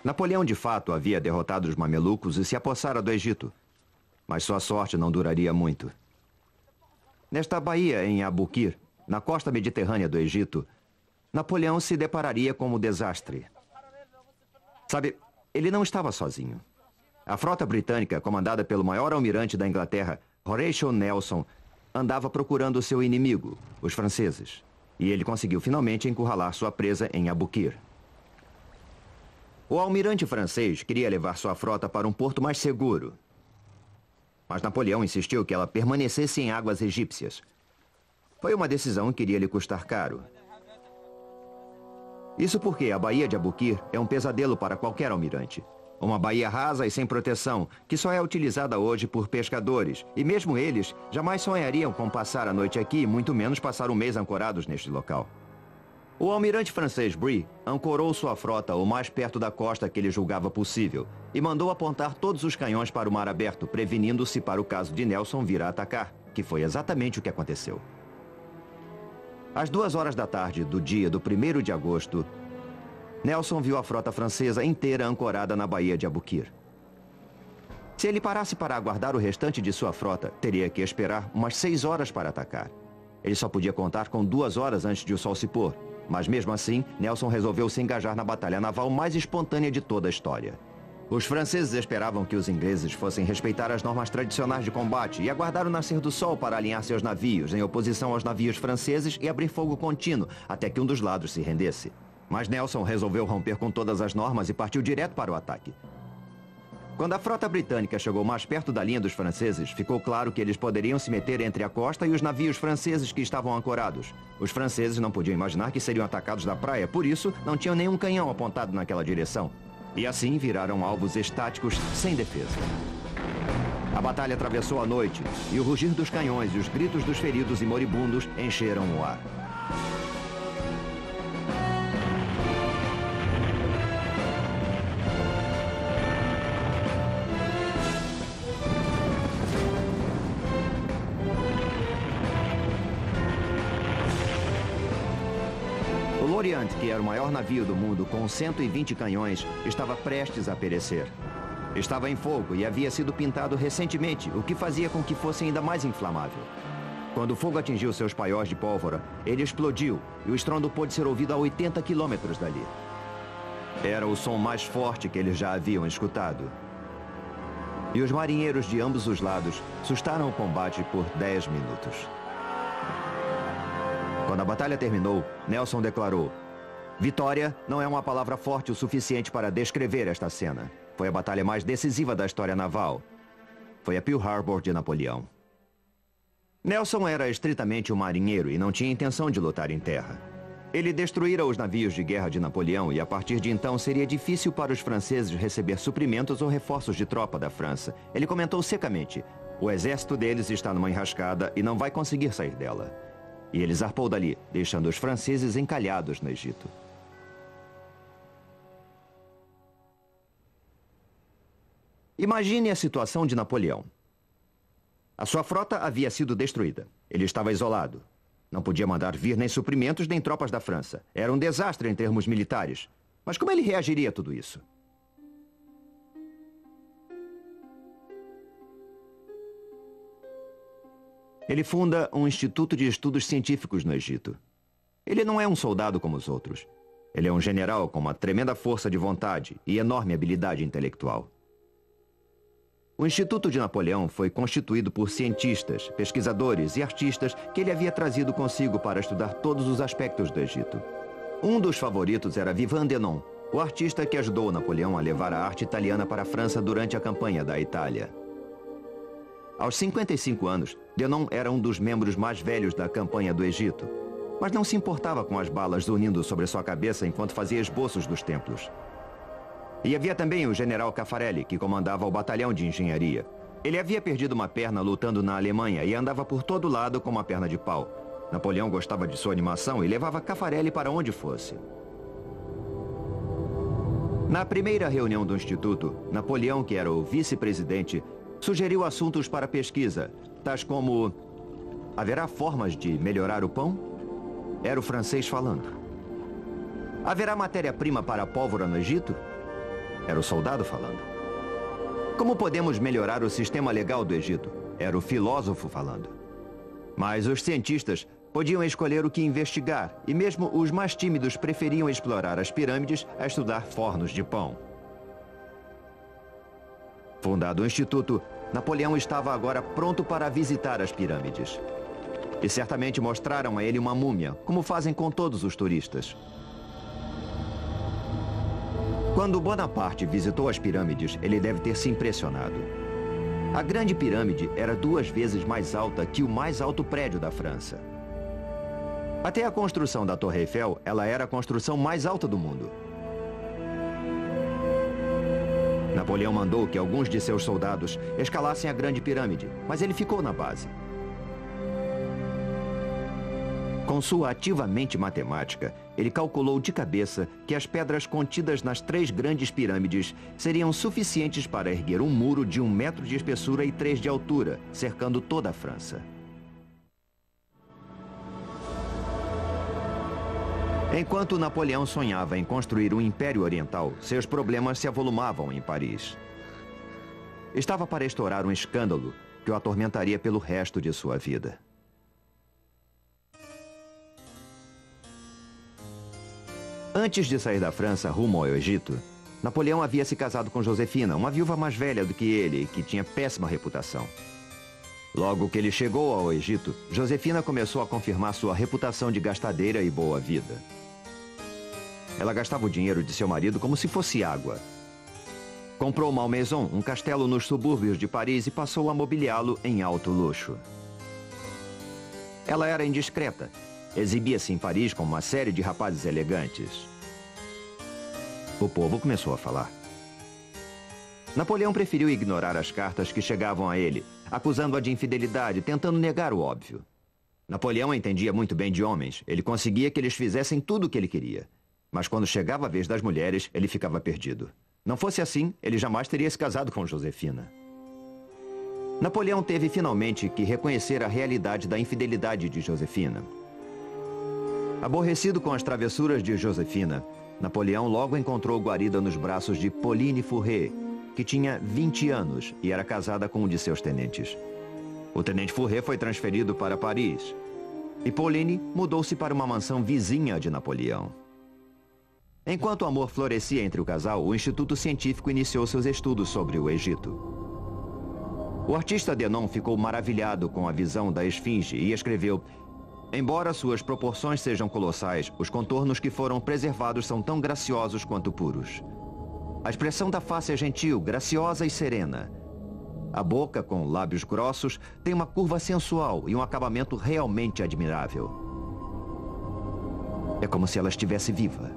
Napoleão, de fato, havia derrotado os mamelucos e se apossara do Egito. Mas sua sorte não duraria muito. Nesta baía em Abukir, na costa mediterrânea do Egito, Napoleão se depararia com o desastre. Sabe, ele não estava sozinho. A frota britânica, comandada pelo maior almirante da Inglaterra, Horatio Nelson, andava procurando seu inimigo, os franceses. E ele conseguiu finalmente encurralar sua presa em Abukir. O almirante francês queria levar sua frota para um porto mais seguro. Mas Napoleão insistiu que ela permanecesse em águas egípcias. Foi uma decisão que iria lhe custar caro. Isso porque a Baía de Abukir é um pesadelo para qualquer almirante. Uma baía rasa e sem proteção, que só é utilizada hoje por pescadores. E mesmo eles jamais sonhariam com passar a noite aqui, muito menos passar um mês ancorados neste local. O almirante francês Brie ancorou sua frota o mais perto da costa que ele julgava possível e mandou apontar todos os canhões para o mar aberto, prevenindo-se para o caso de Nelson vir a atacar, que foi exatamente o que aconteceu. Às 2 horas da tarde do dia do 1º de agosto, Nelson viu a frota francesa inteira ancorada na Baía de Abukir. Se ele parasse para aguardar o restante de sua frota, teria que esperar umas 6 horas para atacar. Ele só podia contar com 2 horas antes de o sol se pôr. Mas mesmo assim, Nelson resolveu se engajar na batalha naval mais espontânea de toda a história. Os franceses esperavam que os ingleses fossem respeitar as normas tradicionais de combate e aguardar o nascer do sol para alinhar seus navios, em oposição aos navios franceses, e abrir fogo contínuo, até que um dos lados se rendesse. Mas Nelson resolveu romper com todas as normas e partiu direto para o ataque. Quando a frota britânica chegou mais perto da linha dos franceses, ficou claro que eles poderiam se meter entre a costa e os navios franceses que estavam ancorados. Os franceses não podiam imaginar que seriam atacados da praia, por isso não tinham nenhum canhão apontado naquela direção. E assim viraram alvos estáticos sem defesa. A batalha atravessou a noite e o rugir dos canhões e os gritos dos feridos e moribundos encheram o ar. O Orient, que era o maior navio do mundo com 120 canhões, estava prestes a perecer. Estava em fogo e havia sido pintado recentemente, o que fazia com que fosse ainda mais inflamável. Quando o fogo atingiu seus paióis de pólvora, ele explodiu e o estrondo pôde ser ouvido a 80 quilômetros dali. Era o som mais forte que eles já haviam escutado. E os marinheiros de ambos os lados sustaram o combate por 10 minutos. Quando a batalha terminou, Nelson declarou: "Vitória não é uma palavra forte o suficiente para descrever esta cena. Foi a batalha mais decisiva da história naval. Foi a Pearl Harbor de Napoleão." Nelson era estritamente um marinheiro e não tinha intenção de lutar em terra. Ele destruíra os navios de guerra de Napoleão e a partir de então seria difícil para os franceses receber suprimentos ou reforços de tropa da França. Ele comentou secamente: "O exército deles está numa enrascada e não vai conseguir sair dela." E ele zarpou dali, deixando os franceses encalhados no Egito. Imagine a situação de Napoleão. A sua frota havia sido destruída. Ele estava isolado. Não podia mandar vir nem suprimentos nem tropas da França. Era um desastre em termos militares. Mas como ele reagiria a tudo isso? Ele funda um instituto de estudos científicos no Egito. Ele não é um soldado como os outros. Ele é um general com uma tremenda força de vontade e enorme habilidade intelectual. O Instituto de Napoleão foi constituído por cientistas, pesquisadores e artistas que ele havia trazido consigo para estudar todos os aspectos do Egito. Um dos favoritos era Vivant Denon, o artista que ajudou Napoleão a levar a arte italiana para a França durante a campanha da Itália. Aos 55 anos, Denon era um dos membros mais velhos da campanha do Egito, mas não se importava com as balas zunindo sobre sua cabeça enquanto fazia esboços dos templos. E havia também o general Caffarelli, que comandava o batalhão de engenharia. Ele havia perdido uma perna lutando na Alemanha e andava por todo lado com uma perna de pau. Napoleão gostava de sua animação e levava Caffarelli para onde fosse. Na primeira reunião do Instituto, Napoleão, que era o vice-presidente, sugeriu assuntos para pesquisa, tais como: haverá formas de melhorar o pão? Era o francês falando. Haverá matéria-prima para a pólvora no Egito? Era o soldado falando. Como podemos melhorar o sistema legal do Egito? Era o filósofo falando. Mas os cientistas podiam escolher o que investigar, e mesmo os mais tímidos preferiam explorar as pirâmides a estudar fornos de pão. Fundado o Instituto, Napoleão estava agora pronto para visitar as pirâmides. E certamente mostraram a ele uma múmia, como fazem com todos os turistas. Quando Bonaparte visitou as pirâmides, ele deve ter se impressionado. A Grande Pirâmide era 2 vezes mais alta que o mais alto prédio da França. Até a construção da Torre Eiffel, ela era a construção mais alta do mundo. Napoleão mandou que alguns de seus soldados escalassem a Grande Pirâmide, mas ele ficou na base. Com sua ativa mente matemática, ele calculou de cabeça que as pedras contidas nas 3 grandes pirâmides seriam suficientes para erguer um muro de 1 metro de espessura e 3 de altura, cercando toda a França. Enquanto Napoleão sonhava em construir um império oriental, seus problemas se avolumavam em Paris. Estava para estourar um escândalo que o atormentaria pelo resto de sua vida. Antes de sair da França rumo ao Egito, Napoleão havia se casado com Josefina, uma viúva mais velha do que ele, que tinha péssima reputação. Logo que ele chegou ao Egito, Josefina começou a confirmar sua reputação de gastadeira e boa vida. Ela gastava o dinheiro de seu marido como se fosse água. Comprou Malmaison, um castelo nos subúrbios de Paris, e passou a mobiliá-lo em alto luxo. Ela era indiscreta. Exibia-se em Paris como uma série de rapazes elegantes. O povo começou a falar. Napoleão preferiu ignorar as cartas que chegavam a ele, acusando-a de infidelidade, tentando negar o óbvio. Napoleão entendia muito bem de homens. Ele conseguia que eles fizessem tudo o que ele queria. Mas quando chegava a vez das mulheres, ele ficava perdido. Não fosse assim, ele jamais teria se casado com Josefina. Napoleão teve finalmente que reconhecer a realidade da infidelidade de Josefina. Aborrecido com as travessuras de Josefina, Napoleão logo encontrou guarida nos braços de Pauline Fourré, que tinha 20 anos e era casada com um de seus tenentes. O tenente Fourré foi transferido para Paris e Pauline mudou-se para uma mansão vizinha de Napoleão. Enquanto o amor florescia entre o casal, o Instituto Científico iniciou seus estudos sobre o Egito. O artista Denon ficou maravilhado com a visão da esfinge e escreveu: embora suas proporções sejam colossais, os contornos que foram preservados são tão graciosos quanto puros. A expressão da face é gentil, graciosa e serena. A boca, com lábios grossos, tem uma curva sensual e um acabamento realmente admirável. É como se ela estivesse viva.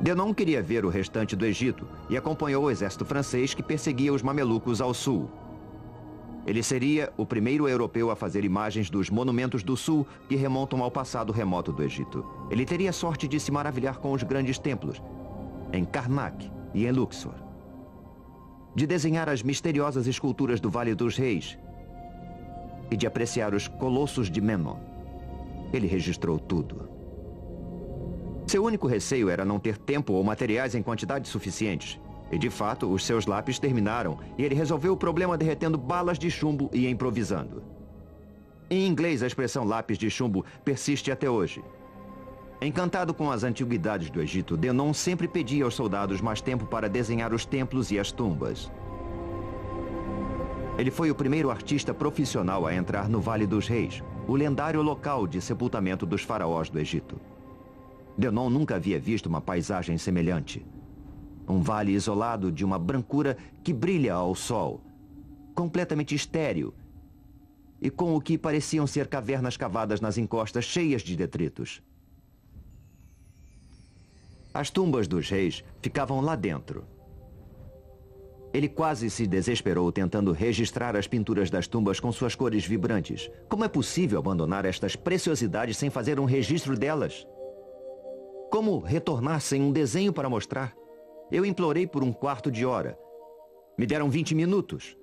Denon queria ver o restante do Egito e acompanhou o exército francês que perseguia os mamelucos ao sul. Ele seria o primeiro europeu a fazer imagens dos monumentos do sul que remontam ao passado remoto do Egito. Ele teria sorte de se maravilhar com os grandes templos, em Karnak e em Luxor. De desenhar as misteriosas esculturas do Vale dos Reis e de apreciar os colossos de Memnon. Ele registrou tudo. Seu único receio era não ter tempo ou materiais em quantidades suficientes. E, de fato, os seus lápis terminaram e ele resolveu o problema derretendo balas de chumbo e improvisando. Em inglês, a expressão lápis de chumbo persiste até hoje. Encantado com as antiguidades do Egito, Denon sempre pedia aos soldados mais tempo para desenhar os templos e as tumbas. Ele foi o primeiro artista profissional a entrar no Vale dos Reis, o lendário local de sepultamento dos faraós do Egito. Denon nunca havia visto uma paisagem semelhante. Um vale isolado de uma brancura que brilha ao sol, completamente estéril, e com o que pareciam ser cavernas cavadas nas encostas cheias de detritos. As tumbas dos reis ficavam lá dentro. Ele quase se desesperou tentando registrar as pinturas das tumbas com suas cores vibrantes. Como é possível abandonar estas preciosidades sem fazer um registro delas? Como retornar sem um desenho para mostrar? Eu implorei por 1/4 de hora. Me deram 20 minutos.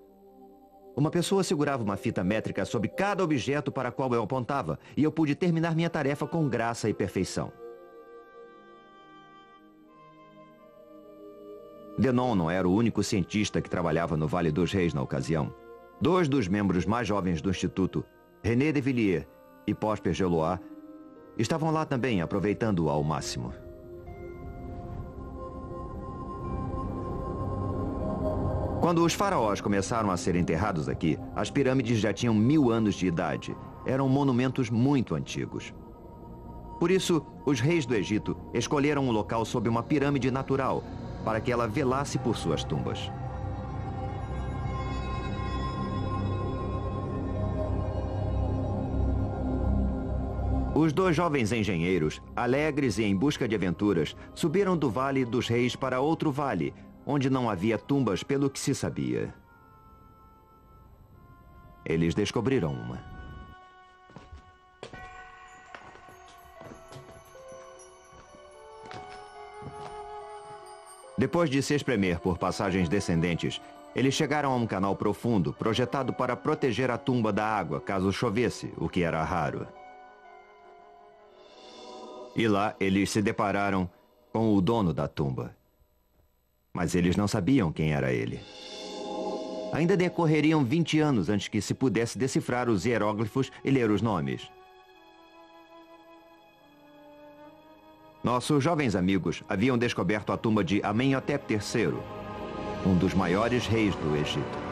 Uma pessoa segurava uma fita métrica sobre cada objeto para qual eu apontava, e eu pude terminar minha tarefa com graça e perfeição. Denon não era o único cientista que trabalhava no Vale dos Reis na ocasião. 2 dos membros mais jovens do Instituto, René de Villiers e Prosper Gelois, estavam lá também, aproveitando-o ao máximo. Quando os faraós começaram a ser enterrados aqui, as pirâmides já tinham 1000 anos de idade. Eram monumentos muito antigos. Por isso, os reis do Egito escolheram um local sob uma pirâmide natural, para que ela velasse por suas tumbas. Os 2 jovens engenheiros, alegres e em busca de aventuras, subiram do Vale dos Reis para outro vale, onde não havia tumbas pelo que se sabia. Eles descobriram uma. Depois de se espremer por passagens descendentes, eles chegaram a um canal profundo, projetado para proteger a tumba da água caso chovesse, o que era raro. E lá eles se depararam com o dono da tumba. Mas eles não sabiam quem era ele. Ainda decorreriam 20 anos antes que se pudesse decifrar os hieróglifos e ler os nomes. Nossos jovens amigos haviam descoberto a tumba de Amenhotep III, um dos maiores reis do Egito.